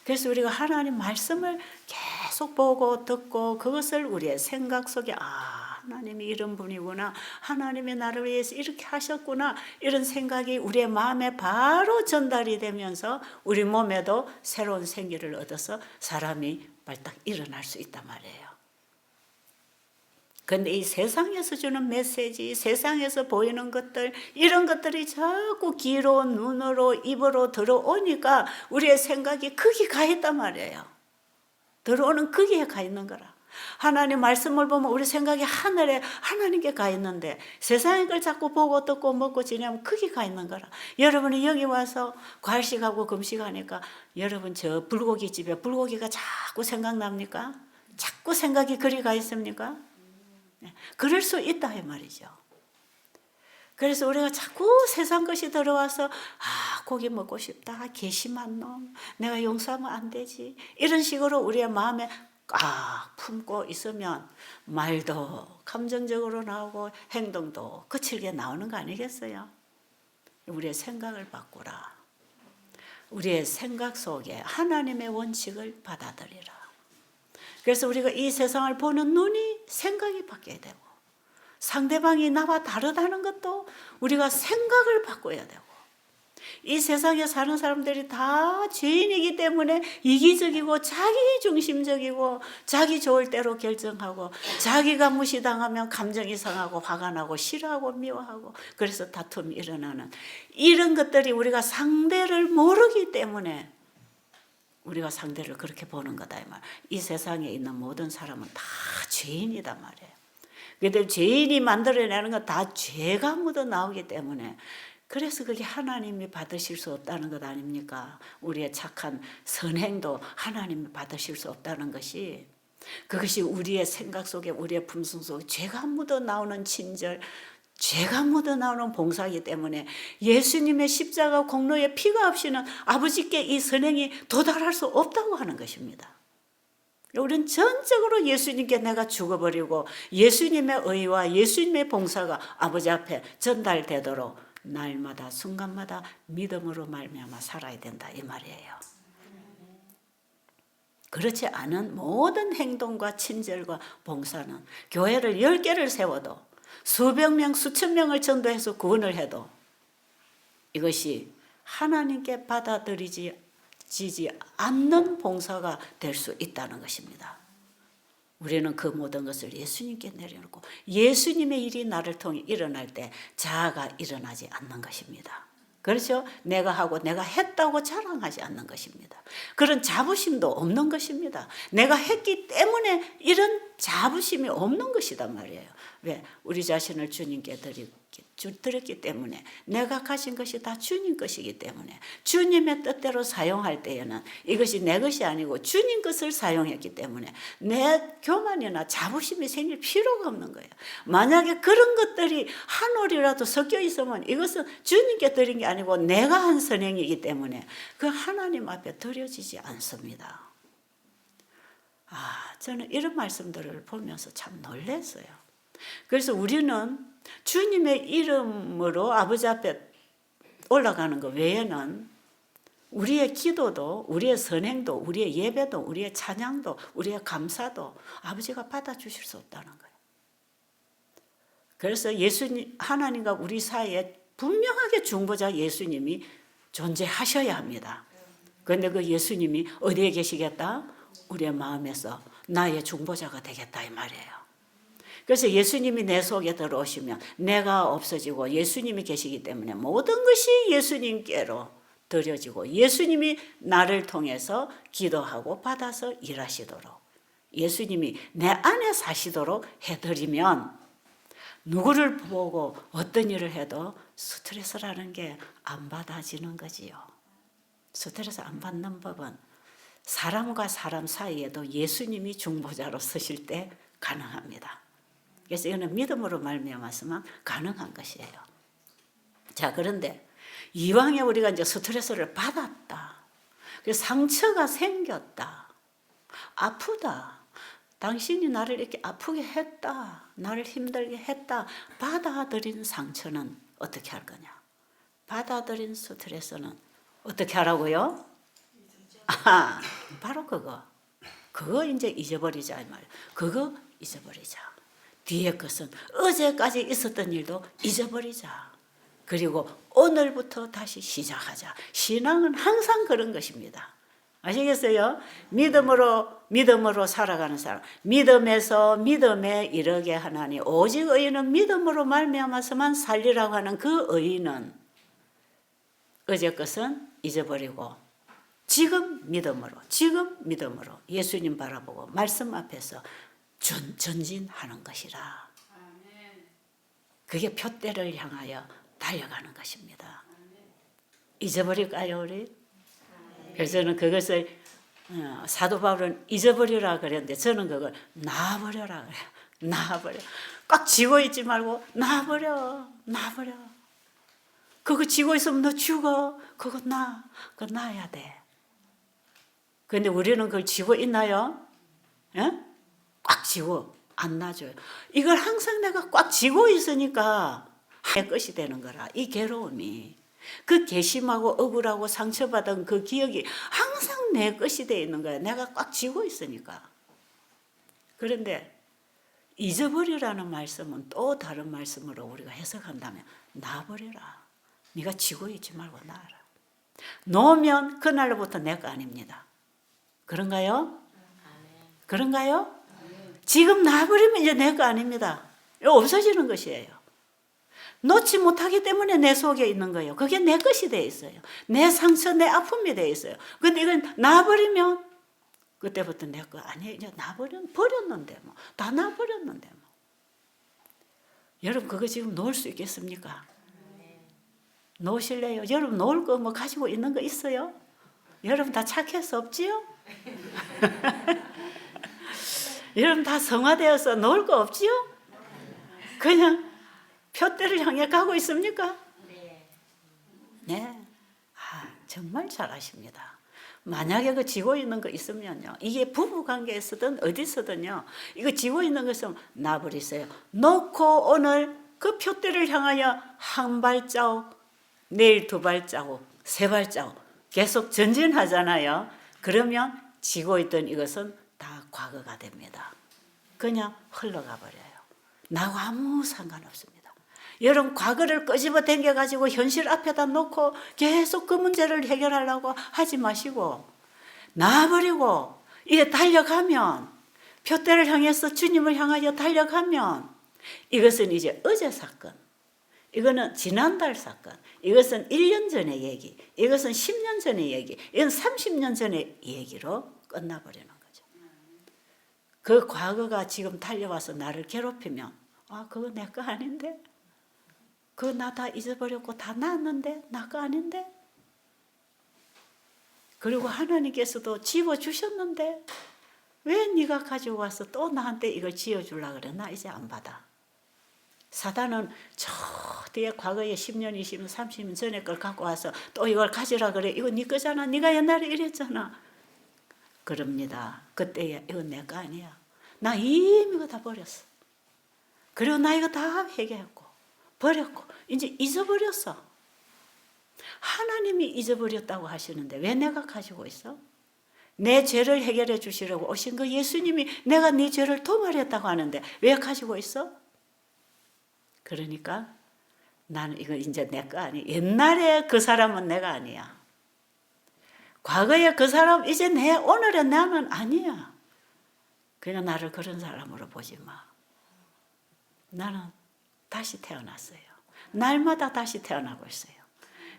그래서 우리가 하나님 말씀을 계속 보고 듣고 그것을 우리의 생각 속에 하나님이 이런 분이구나, 하나님이 나를 위해서 이렇게 하셨구나, 이런 생각이 우리의 마음에 바로 전달이 되면서 우리 몸에도 새로운 생기를 얻어서 사람이 발딱 일어날 수 있단 말이에요. 그런데 이 세상에서 주는 메시지, 세상에서 보이는 것들, 이런 것들이 자꾸 귀로, 눈으로, 입으로 들어오니까 우리의 생각이 거기 가 있단 말이에요. 들어오는 거기에 가 있는 거라. 하나님 말씀을 보면 우리 생각이 하늘에 하나님께 가 있는데 세상의 걸 자꾸 보고 듣고 먹고 지내면 거기 가 있는 거라. 여러분이 여기 와서 과일식하고 금식하니까 여러분 저 불고기 집에 불고기가 자꾸 생각납니까? 자꾸 생각이 그리 가 있습니까? 그럴 수 있다 이 말이죠. 그래서 우리가 자꾸 세상 것이 들어와서 고기 먹고 싶다, 괘씸한 놈, 내가 용서하면 안 되지, 이런 식으로 우리의 마음에 품고 있으면 말도 감정적으로 나오고 행동도 거칠게 나오는 거 아니겠어요? 우리의 생각을 바꾸라. 우리의 생각 속에 하나님의 원칙을 받아들이라. 그래서 우리가 이 세상을 보는 눈이 생각이 바뀌어야 되고, 상대방이 나와 다르다는 것도 우리가 생각을 바꿔야 되고, 이 세상에 사는 사람들이 다 죄인이기 때문에 이기적이고 자기중심적이고 자기 좋을 대로 결정하고, 자기가 무시당하면 감정이 상하고 화가 나고 싫어하고 미워하고, 그래서 다툼이 일어나는 이런 것들이 우리가 상대를 모르기 때문에 우리가 상대를 그렇게 보는 거다 이 말. 이 세상에 있는 모든 사람은 다 죄인이다 말이에요. 근데 죄인이 만들어내는 건 다 죄가 묻어 나오기 때문에, 그래서 그게 하나님이 받으실 수 없다는 것 아닙니까? 우리의 착한 선행도 하나님이 받으실 수 없다는 것이, 그것이 우리의 생각 속에, 우리의 품성 속에 죄가 묻어 나오는 친절, 죄가 묻어 나오는 봉사이기 때문에 예수님의 십자가 공로의 피가 없이는 아버지께 이 선행이 도달할 수 없다고 하는 것입니다. 우리는 전적으로 예수님께 내가 죽어버리고 예수님의 의와 예수님의 봉사가 아버지 앞에 전달되도록 날마다 순간마다 믿음으로 말미암아 살아야 된다 이 말이에요. 그렇지 않은 모든 행동과 친절과 봉사는 교회를 10개를 세워도 수백 명 수천 명을 전도해서 구원을 해도 이것이 하나님께 받아들이지 않는 봉사가 될 수 있다는 것입니다. 우리는 그 모든 것을 예수님께 내려놓고 예수님의 일이 나를 통해 일어날 때 자아가 일어나지 않는 것입니다. 그렇죠? 내가 하고 내가 했다고 자랑하지 않는 것입니다. 그런 자부심도 없는 것입니다. 내가 했기 때문에 이런 자부심이 없는 것이단 말이에요. 왜? 우리 자신을 주님께 드렸기 때문에, 내가 가진 것이 다 주님 것이기 때문에 주님의 뜻대로 사용할 때에는 이것이 내 것이 아니고 주님 것을 사용했기 때문에 내 교만이나 자부심이 생길 필요가 없는 거예요. 만약에 그런 것들이 한 올이라도 섞여 있으면 이것은 주님께 드린 게 아니고 내가 한 선행이기 때문에 그 하나님 앞에 드려지지 않습니다. 저는 이런 말씀들을 보면서 참 놀랐어요. 그래서 우리는 주님의 이름으로 아버지 앞에 올라가는 것 외에는 우리의 기도도, 우리의 선행도, 우리의 예배도, 우리의 찬양도, 우리의 감사도 아버지가 받아주실 수 없다는 거예요. 그래서 하나님과 우리 사이에 분명하게 중보자 예수님이 존재하셔야 합니다. 그런데 그 예수님이 어디에 계시겠다? 우리의 마음에서 나의 중보자가 되겠다 이 말이에요. 그래서 예수님이 내 속에 들어오시면 내가 없어지고 예수님이 계시기 때문에 모든 것이 예수님께로 드려지고 예수님이 나를 통해서 기도하고 받아서 일하시도록, 예수님이 내 안에 사시도록 해드리면 누구를 보고 어떤 일을 해도 스트레스라는 게 안 받아지는 거지요. 스트레스 안 받는 법은 사람과 사람 사이에도 예수님이 중보자로 서실 때 가능합니다. 그래서 이거는 믿음으로 말미암아서만 가능한 것이에요. 자, 그런데 이왕에 우리가 이제 스트레스를 받았다, 그래서 상처가 생겼다, 아프다, 당신이 나를 이렇게 아프게 했다, 나를 힘들게 했다, 받아들인 상처는 어떻게 할 거냐? 받아들인 스트레스는 어떻게 하라고요? 바로 그거 이제 잊어버리자 이 말이에요. 그거 잊어버리자. 뒤에 것은 어제까지 있었던 일도 잊어버리자. 그리고 오늘부터 다시 시작하자. 신앙은 항상 그런 것입니다. 아시겠어요? 믿음으로 살아가는 사람, 믿음에서 믿음에 이르게 하나니 오직 의인은 믿음으로 말미암아서만 살리라고 하는 그 의인은 어제 것은 잊어버리고 지금 믿음으로 예수님 바라보고 말씀 앞에서 전진하는 것이라. 그게 표대를 향하여 달려가는 것입니다. 잊어버릴까요, 우리? 그래서 저는 그것을 사도 바울은 잊어버리라 그랬는데 저는 그걸 놔버려라 그래요. 놔버려. 꽉 쥐고 있지 말고 놔버려. 그거 쥐고 있으면 너 죽어. 그거 놔야 돼. 그런데 우리는 그걸 쥐고 있나요? 예? 꽉 쥐고 안 놔줘요. 이걸 항상 내가 꽉 쥐고 있으니까 내 것이 되는 거라. 이 괴로움이. 그 괘씸하고 억울하고 상처받은 그 기억이 항상 내 것이 되어 있는 거야. 내가 꽉 쥐고 있으니까. 그런데 잊어버리라는 말씀은 또 다른 말씀으로 우리가 해석한다면 놔버려라. 네가 쥐고 있지 말고 놔라. 놓으면 그날로부터 내 거 아닙니다. 그런가요? 그런가요? 지금 놔버리면 이제 내 거 아닙니다. 없어지는 것이에요. 놓지 못하기 때문에 내 속에 있는 거예요. 그게 내 것이 되어 있어요. 내 상처, 내 아픔이 되어 있어요. 근데 이건 놔버리면 그때부터 내 거 아니에요. 이제 버렸는데 뭐. 다 놔버렸는데 뭐. 여러분 그거 지금 놓을 수 있겠습니까? 놓으실래요? 여러분 놓을 거 뭐 가지고 있는 거 있어요? 여러분 다 착해서 없지요? 여러분 다 성화되어서 놓을 거 없지요? 그냥 표대를 향해 가고 있습니까? 네. 정말 잘하십니다. 만약에 그 지고 있는 거 있으면요. 이게 부부 관계에서든 어디서든요. 이거 지고 있는 것은 놔버리세요. 놓고 오늘 그 표대를 향하여 한 발자국, 내일 두 발자국, 세 발자국 계속 전진하잖아요. 그러면 지고 있던 이것은 다 과거가 됩니다. 그냥 흘러가 버려요. 나하고 아무 상관없습니다. 여러분 과거를 끄집어 당겨가지고 현실 앞에다 놓고 계속 그 문제를 해결하려고 하지 마시고 놔버리고 이게 달려가면 표대를 향해서 주님을 향하여 달려가면 이것은 이제 어제 사건, 이거는 지난달 사건, 이것은 1년 전의 얘기, 이것은 10년 전의 얘기, 이건 30년 전의 얘기로 끝나버리는 거죠. 그 과거가 지금 달려와서 나를 괴롭히면 그거 내 거 아닌데? 그거 나 다 잊어버렸고 다 놨는데? 나 거 아닌데? 그리고 하나님께서도 지워주셨는데 왜 네가 가지고 와서 또 나한테 이걸 지어주려고 그래? 나 이제 안 받아. 사단은 저 뒤에 과거에 10년, 20년, 30년 전에 걸 갖고 와서 또 이걸 가지라 그래. 이거 네 거잖아. 네가 옛날에 이랬잖아. 그럽니다. 그때야 이건 내 거 아니야. 나 이미 이거 다 버렸어. 그리고 나 이거 다 회개했고 버렸고 이제 잊어버렸어. 하나님이 잊어버렸다고 하시는데 왜 내가 가지고 있어? 내 죄를 해결해 주시려고 오신 그 예수님이 내가 네 죄를 도말했다고 하는데 왜 가지고 있어? 그러니까 나는 이거 이제 내 거 아니야. 옛날에 그 사람은 내가 아니야. 과거에 그 사람 이제 오늘의 나는 아니야. 그냥 나를 그런 사람으로 보지 마. 나는 다시 태어났어요. 날마다 다시 태어나고 있어요.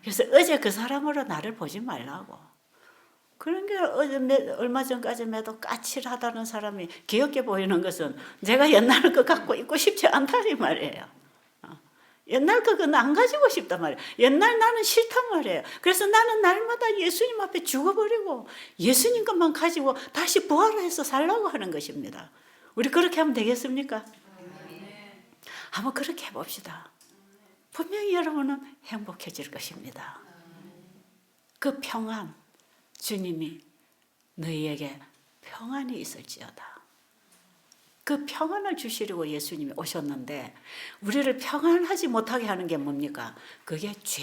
그래서 어제 그 사람으로 나를 보지 말라고. 그런 게 얼마 전까지만 해도 까칠하다는 사람이 귀엽게 보이는 것은 제가 옛날 거 갖고 있고 싶지 않다는 말이에요. 옛날 그건 안 가지고 싶단 말이에요. 옛날 나는 싫단 말이에요. 그래서 나는 날마다 예수님 앞에 죽어버리고 예수님 것만 가지고 다시 부활해서 살라고 하는 것입니다. 우리 그렇게 하면 되겠습니까? 한번 그렇게 해봅시다. 분명히 여러분은 행복해질 것입니다. 그 평안, 주님이 너희에게 평안이 있을지어다. 그 평안을 주시려고 예수님이 오셨는데 우리를 평안하지 못하게 하는 게 뭡니까? 그게 죄,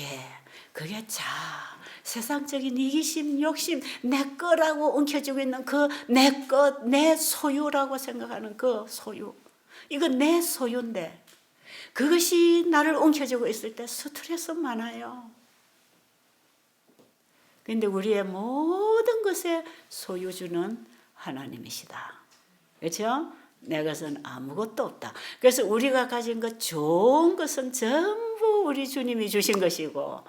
그게 자아, 세상적인 이기심, 욕심, 내 거라고 엉켜지고 있는 그 내 것, 내 소유라고 생각하는 그 소유. 이건 내 소유인데 그것이 나를 엉켜지고 있을 때 스트레스 많아요. 그런데 우리의 모든 것의 소유주는 하나님이시다. 그렇죠? 내 것은 아무것도 없다. 그래서 우리가 가진 것 좋은 것은 전부 우리 주님이 주신 것이고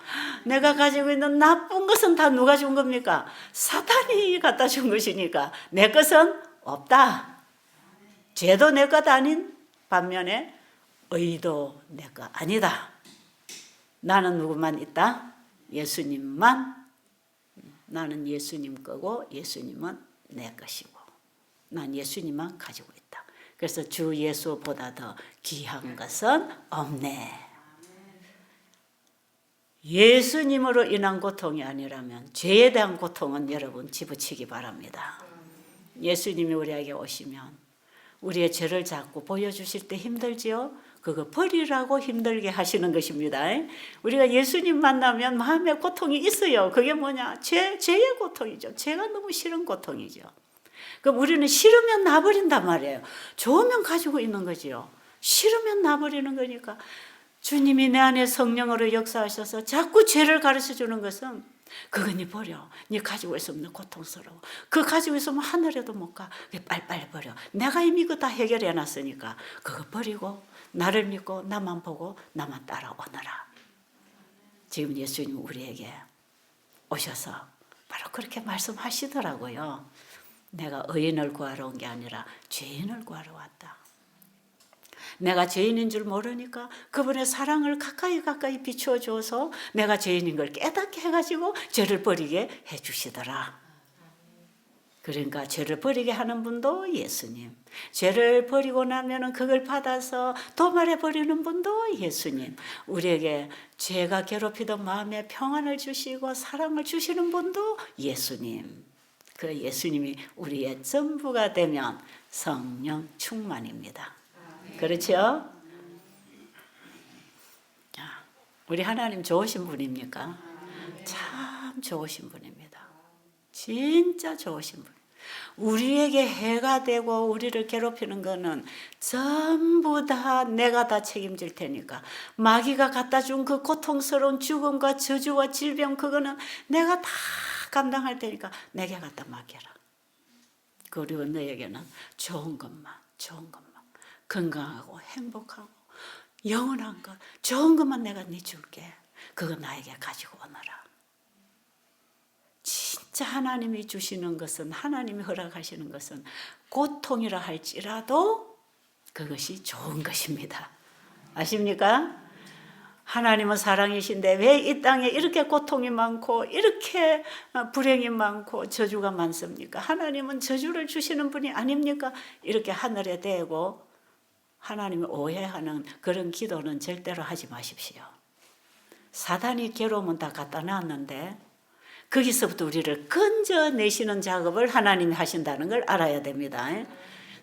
내가 가지고 있는 나쁜 것은 다 누가 준 겁니까? 사탄이 갖다 준 것이니까 내 것은 없다. 죄도 내 것 아닌 반면에 의도 내 것 아니다. 나는 누구만 있다? 예수님만. 나는 예수님 거고 예수님은 내 것이고 난 예수님만 가지고 있다. 그래서 주 예수보다 더 귀한 것은 없네. 예수님으로 인한 고통이 아니라면 죄에 대한 고통은 여러분 집어치기 바랍니다. 예수님이 우리에게 오시면 우리의 죄를 자꾸 보여주실 때 힘들지요? 그거 버리라고 힘들게 하시는 것입니다. 우리가 예수님 만나면 마음에 고통이 있어요. 그게 뭐냐? 죄의 고통이죠. 죄가 너무 싫은 고통이죠. 그럼 우리는 싫으면 놔버린단 말이에요. 좋으면 가지고 있는 거지요. 싫으면 놔버리는 거니까 주님이 내 안에 성령으로 역사하셔서 자꾸 죄를 가르쳐 주는 것은 그거 니 버려. 니 가지고 있으면 너 고통스러워. 그거 가지고 있으면 하늘에도 못 가. 빨리빨리 버려. 내가 이미 그거 다 해결해 놨으니까 그거 버리고 나를 믿고 나만 보고 나만 따라오너라. 지금 예수님 우리에게 오셔서 바로 그렇게 말씀하시더라고요. 내가 의인을 구하러 온 게 아니라 죄인을 구하러 왔다. 내가 죄인인 줄 모르니까 그분의 사랑을 가까이 비추어 줘서 내가 죄인인 걸 깨닫게 해가지고 죄를 버리게 해주시더라. 그러니까 죄를 버리게 하는 분도 예수님, 죄를 버리고 나면은 그걸 받아서 도말해 버리는 분도 예수님, 우리에게 죄가 괴롭히던 마음에 평안을 주시고 사랑을 주시는 분도 예수님. 그 예수님이 우리의 전부가 되면 성령 충만입니다. 그렇죠? 우리 하나님 좋으신 분입니까? 참 좋으신 분입니다. 진짜 좋으신 분. 우리에게 해가 되고 우리를 괴롭히는 거는 전부 다 내가 다 책임질 테니까 마귀가 갖다 준 그 고통스러운 죽음과 저주와 질병 그거는 내가 다 감당할 테니까 내게 갖다 맡겨라. 그리고 너에게는 좋은 것만 건강하고 행복하고 영원한 것 좋은 것만 내가 네 줄게. 그거 나에게 가지고 오너라. 진짜 하나님이 주시는 것은 하나님이 허락하시는 것은 고통이라 할지라도 그것이 좋은 것입니다. 아십니까? 하나님은 사랑이신데 왜 이 땅에 이렇게 고통이 많고 이렇게 불행이 많고 저주가 많습니까? 하나님은 저주를 주시는 분이 아닙니까? 이렇게 하늘에 대고 하나님을 오해하는 그런 기도는 절대로 하지 마십시오. 사단이 괴로움은 다 갖다 놨는데 거기서부터 우리를 건져내시는 작업을 하나님이 하신다는 걸 알아야 됩니다.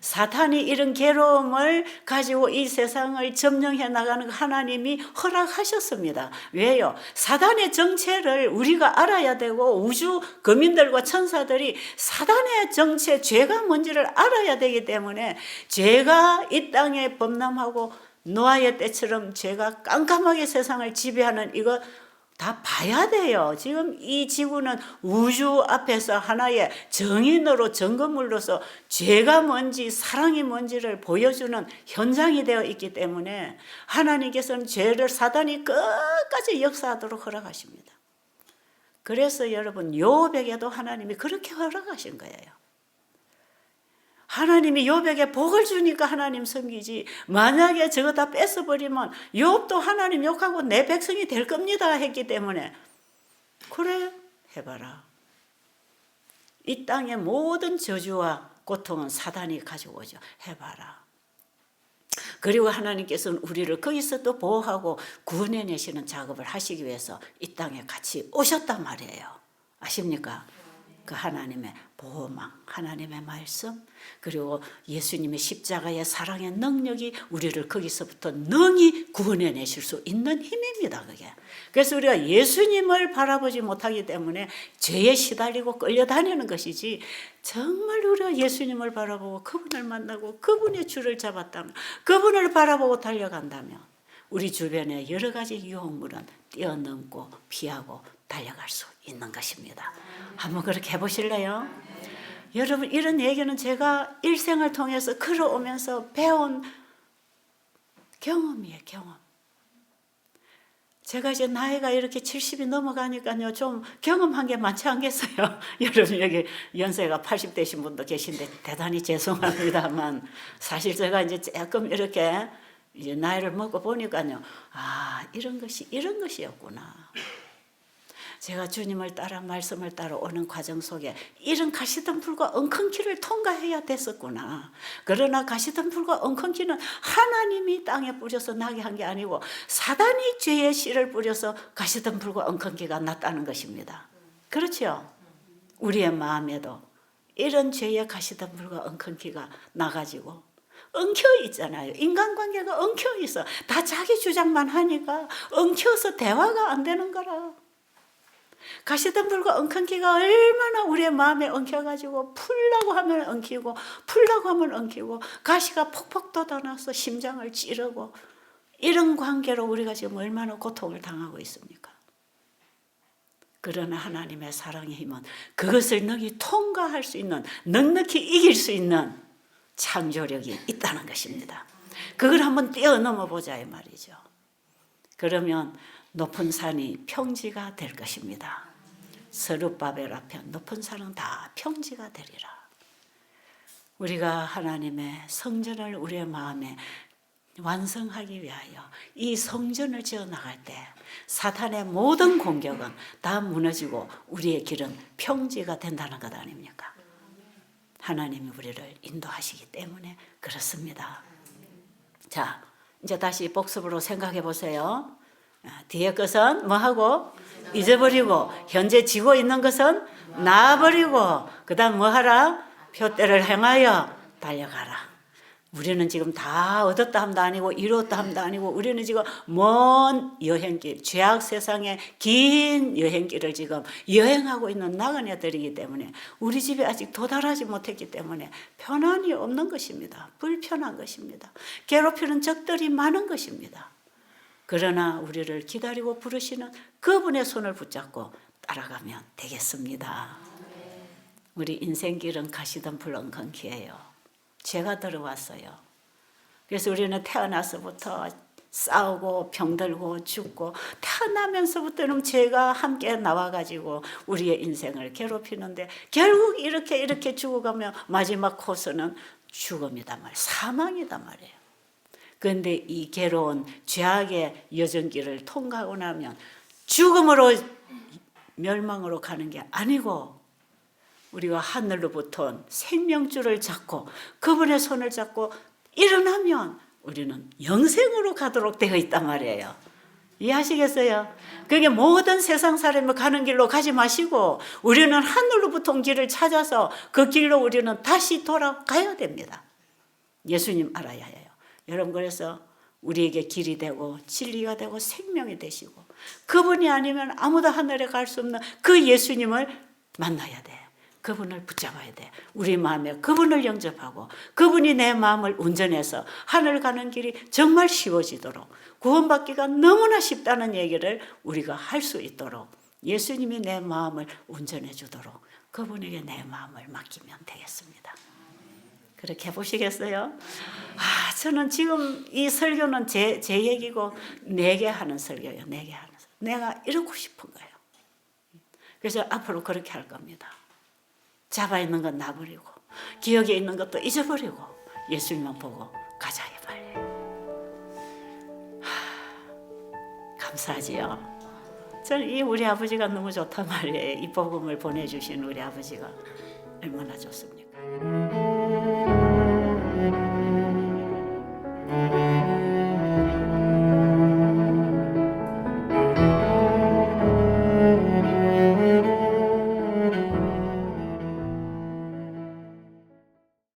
사탄이 이런 괴로움을 가지고 이 세상을 점령해 나가는 거 하나님이 허락하셨습니다. 왜요? 사단의 정체를 우리가 알아야 되고 우주 거민들과 천사들이 사단의 정체, 죄가 뭔지를 알아야 되기 때문에 죄가 이 땅에 범람하고 노아의 때처럼 죄가 깜깜하게 세상을 지배하는 이거 다 봐야 돼요. 지금 이 지구는 우주 앞에서 하나의 정인으로 점검물로서 죄가 뭔지 사랑이 뭔지를 보여주는 현장이 되어 있기 때문에 하나님께서는 죄를 사단이 끝까지 역사하도록 허락하십니다. 그래서 여러분 욥에게도 하나님이 그렇게 허락하신 거예요. 하나님이 욥에게 복을 주니까 하나님 섬기지 만약에 저거 다 뺏어버리면 욥도 하나님 욕하고 내 백성이 될 겁니다 했기 때문에 그래 해봐라. 이 땅의 모든 저주와 고통은 사단이 가지고 오죠. 해봐라. 그리고 하나님께서는 우리를 거기서 또 보호하고 구원해내시는 작업을 하시기 위해서 이 땅에 같이 오셨단 말이에요. 아십니까? 그 하나님의 보호망, 하나님의 말씀, 그리고 예수님의 십자가의 사랑의 능력이 우리를 거기서부터 능히 구원해내실 수 있는 힘입니다. 그게. 그래서 우리가 예수님을 바라보지 못하기 때문에 죄에 시달리고 끌려다니는 것이지 정말 우리가 예수님을 바라보고 그분을 만나고 그분의 줄을 잡았다면 그분을 바라보고 달려간다면 우리 주변에 여러 가지 유혹물은 뛰어넘고 피하고 달려갈 수 있는 것입니다. 한번 그렇게 해보실래요? 여러분 이런 얘기는 제가 일생을 통해서 걸어오면서 배운 경험이에요. 경험. 제가 이제 나이가 이렇게 70이 넘어가니까요, 좀 경험한 게 많지 않겠어요? 여러분, 여기 연세가 80대신 분도 계신데 대단히 죄송합니다만, 사실 제가 이제 조금 이렇게 이제 나이를 먹고 보니까요, 아, 이런 것이었구나. 제가 주님을 따라 말씀을 따라 오는 과정 속에 이런 가시덤불과 엉겅퀴를 통과해야 됐었구나. 그러나 가시덤불과 엉겅퀴는 하나님이 땅에 뿌려서 나게 한 게 아니고 사단이 죄의 씨를 뿌려서 가시덤불과 엉겅퀴가 났다는 것입니다. 그렇죠? 우리의 마음에도 이런 죄의 가시덤불과 엉겅퀴가 나가지고 엉켜 있잖아요. 인간관계가 엉켜 있어. 다 자기 주장만 하니까 엉켜서 대화가 안 되는 거라. 가시덤불과 엉겅퀴가 얼마나 우리의 마음에 엉켜가지고 풀라고 하면 엉키고 풀라고 하면 엉키고 가시가 폭폭 돋아나서 심장을 찌르고 이런 관계로 우리가 지금 얼마나 고통을 당하고 있습니까? 그러나 하나님의 사랑의 힘은 그것을 능히 통과할 수 있는, 넉넉히 이길 수 있는 창조력이 있다는 것입니다. 그걸 한번 뛰어넘어 보자 이 말이죠. 그러면 높은 산이 평지가 될 것입니다. 스룹바벨 앞에 높은 산은 다 평지가 되리라. 우리가 하나님의 성전을 우리의 마음에 완성하기 위하여 이 성전을 지어 나갈 때 사탄의 모든 공격은 다 무너지고 우리의 길은 평지가 된다는 것 아닙니까? 하나님이 우리를 인도하시기 때문에 그렇습니다. 자, 이제 다시 복습으로 생각해 보세요. 뒤에 것은 뭐하고? 잊어버리고 현재 지고 있는 것은 놔버리고 그 다음 뭐하라? 표대를 향하여 달려가라. 우리는 지금 다 얻었다 함도 아니고 이뤘다 함도 아니고 우리는 지금 먼 여행길, 죄악 세상의 긴 여행길을 지금 여행하고 있는 나그네들이기 때문에 우리 집에 아직 도달하지 못했기 때문에 편안이 없는 것입니다. 불편한 것입니다. 괴롭히는 적들이 많은 것입니다. 그러나 우리를 기다리고 부르시는 그분의 손을 붙잡고 따라가면 되겠습니다. 우리 인생길은 가시덤불 엉겅퀴예요. 죄가 들어왔어요. 그래서 우리는 태어나서부터 싸우고 병들고 죽고 태어나면서부터는 죄가 함께 나와가지고 우리의 인생을 괴롭히는데 결국 이렇게 죽어가면 마지막 코스는 죽음이단 말이에요. 사망이단 말이에요. 그런데 이 괴로운 죄악의 여정길을 통과하고 나면 죽음으로 멸망으로 가는 게 아니고 우리가 하늘로부터 생명줄을 잡고 그분의 손을 잡고 일어나면 우리는 영생으로 가도록 되어 있단 말이에요. 이해하시겠어요? 그게 모든 세상 사람이 가는 길로 가지 마시고 우리는 하늘로부터 온 길을 찾아서 그 길로 우리는 다시 돌아가야 됩니다. 예수님 알아야 해요. 여러분, 그래서 우리에게 길이 되고 진리가 되고 생명이 되시고 그분이 아니면 아무도 하늘에 갈 수 없는 그 예수님을 만나야 돼. 그분을 붙잡아야 돼. 우리 마음에 그분을 영접하고 그분이 내 마음을 운전해서 하늘 가는 길이 정말 쉬워지도록 구원받기가 너무나 쉽다는 얘기를 우리가 할 수 있도록 예수님이 내 마음을 운전해 주도록 그분에게 내 마음을 맡기면 되겠습니다. 그렇게 해보시겠어요? 저는 지금 이 설교는 제 얘기고 내게 하는 설교예요. 내게 하는 설교. 내가 이러고 싶은 거예요. 그래서 앞으로 그렇게 할 겁니다. 잡아 있는 건 놔버리고 기억에 있는 것도 잊어버리고 예수님만 보고 가자 이 말이에요. 감사하지요. 저는 이 우리 아버지가 너무 좋단 말이에요. 이 복음을 보내주신 우리 아버지가 얼마나 좋습니까?